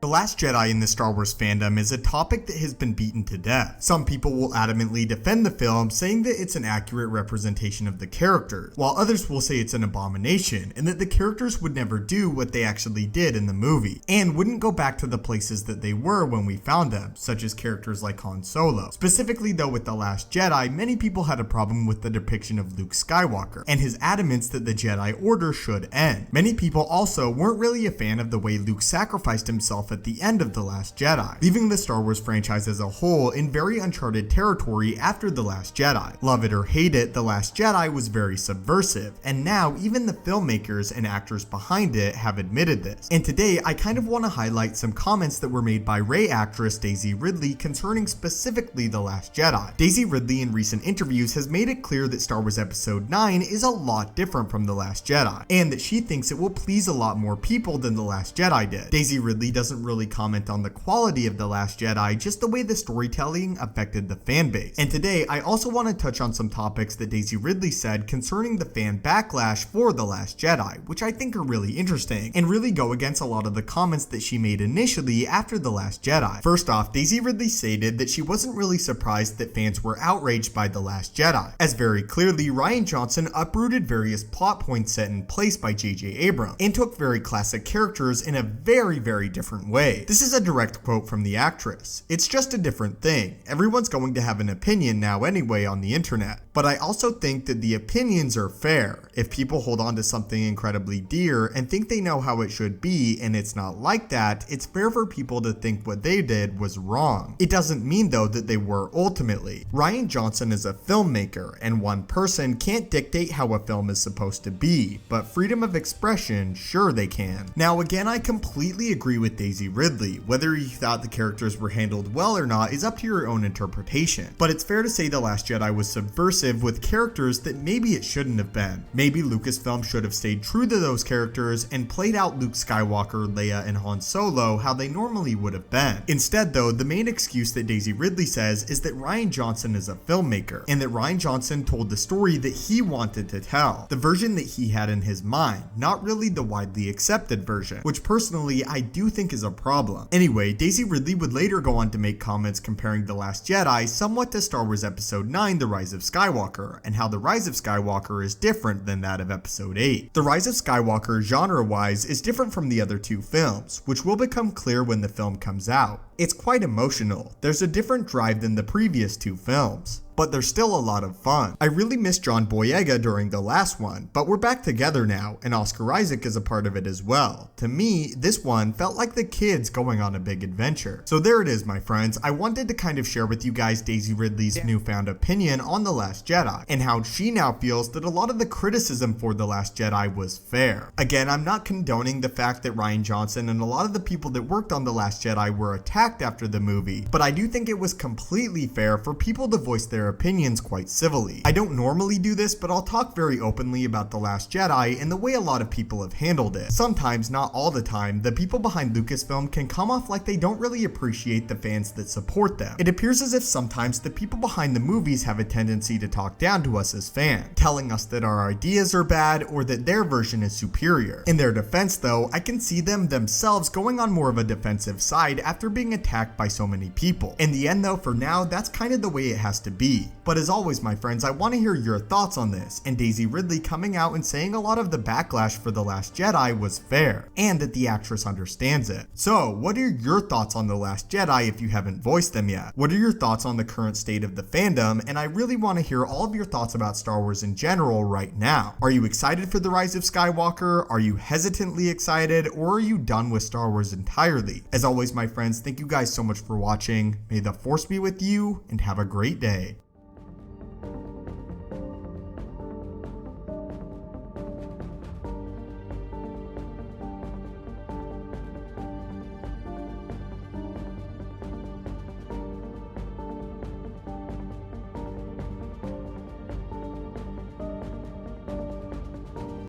The Last Jedi in the Star Wars fandom is a topic that has been beaten to death. Some people will adamantly defend the film, saying that it's an accurate representation of the characters, while others will say it's an abomination, and that the characters would never do what they actually did in the movie, and wouldn't go back to the places that they were when we found them, such as characters like Han Solo. Specifically though with The Last Jedi, many people had a problem with the depiction of Luke Skywalker, and his adamance that the Jedi Order should end. Many people also weren't really a fan of the way Luke sacrificed himself at the end of The Last Jedi, leaving the Star Wars franchise as a whole in very uncharted territory after The Last Jedi. Love it or hate it, The Last Jedi was very subversive, and now even the filmmakers and actors behind it have admitted this. And today I kind of want to highlight some comments that were made by Rey actress Daisy Ridley concerning specifically The Last Jedi. Daisy Ridley in recent interviews has made it clear that Star Wars Episode 9 is a lot different from The Last Jedi, and that she thinks it will please a lot more people than The Last Jedi did. Daisy Ridley doesn't really comment on the quality of The Last Jedi, just the way the storytelling affected the fan base. And today I also want to touch on some topics that Daisy Ridley said concerning the fan backlash for The Last Jedi, which I think are really interesting and really go against a lot of the comments that she made initially after The Last Jedi. First off, Daisy Ridley stated that she wasn't really surprised that fans were outraged by The Last Jedi, as very clearly Rian Johnson uprooted various plot points set in place by J.J. Abrams and took very classic characters in a very different way. This is a direct quote from the actress. "It's just a different thing. Everyone's going to have an opinion now anyway on the internet. But I also think that the opinions are fair. If people hold on to something incredibly dear and think they know how it should be and it's not like that, it's fair for people to think what they did was wrong. It doesn't mean though that they were ultimately. Rian Johnson is a filmmaker, and one person can't dictate how a film is supposed to be, but freedom of expression, sure they can." Now again, I completely agree with Daisy Ridley. Whether you thought the characters were handled well or not is up to your own interpretation. But it's fair to say The Last Jedi was subversive with characters that maybe it shouldn't have been. Maybe Lucasfilm should have stayed true to those characters and played out Luke Skywalker, Leia, and Han Solo how they normally would have been. Instead though, the main excuse that Daisy Ridley says is that Rian Johnson is a filmmaker, and that Rian Johnson told the story that he wanted to tell, the version that he had in his mind, not really the widely accepted version, which personally I do think is a problem. Anyway, Daisy Ridley would later go on to make comments comparing The Last Jedi somewhat to Star Wars Episode 9, The Rise of Skywalker, and how The Rise of Skywalker is different than that of Episode 8. The Rise of Skywalker, genre-wise, is different from the other two films, which will become clear when the film comes out. It's quite emotional. There's a different drive than the previous two films, but there's still a lot of fun. I really missed John Boyega during the last one, but we're back together now, and Oscar Isaac is a part of it as well. To me, this one felt like the kids going on a big adventure. So there it is, my friends. I wanted to kind of share with you guys Daisy Ridley's newfound opinion on The Last Jedi, and how she now feels that a lot of the criticism for The Last Jedi was fair. Again, I'm not condoning the fact that Rian Johnson and a lot of the people that worked on The Last Jedi were attacked after the movie, but I do think it was completely fair for people to voice their opinions quite civilly. I don't normally do this, but I'll talk very openly about The Last Jedi and the way a lot of people have handled it. Sometimes, not all the time, the people behind Lucasfilm can come off like they don't really appreciate the fans that support them. It appears as if sometimes the people behind the movies have a tendency to talk down to us as fans, telling us that our ideas are bad or that their version is superior. In their defense though, I can see them themselves going on more of a defensive side after being attacked by so many people. In the end though, for now, that's kind of the way it has to be. But as always, my friends, I want to hear your thoughts on this, and Daisy Ridley coming out and saying a lot of the backlash for The Last Jedi was fair, and that the actress understands it. So, what are your thoughts on The Last Jedi if you haven't voiced them yet? What are your thoughts on the current state of the fandom? And I really want to hear all of your thoughts about Star Wars in general right now. Are you excited for The Rise of Skywalker? Are you hesitantly excited? Or are you done with Star Wars entirely? As always, my friends, thank you guys so much for watching. May the Force be with you, and have a great day.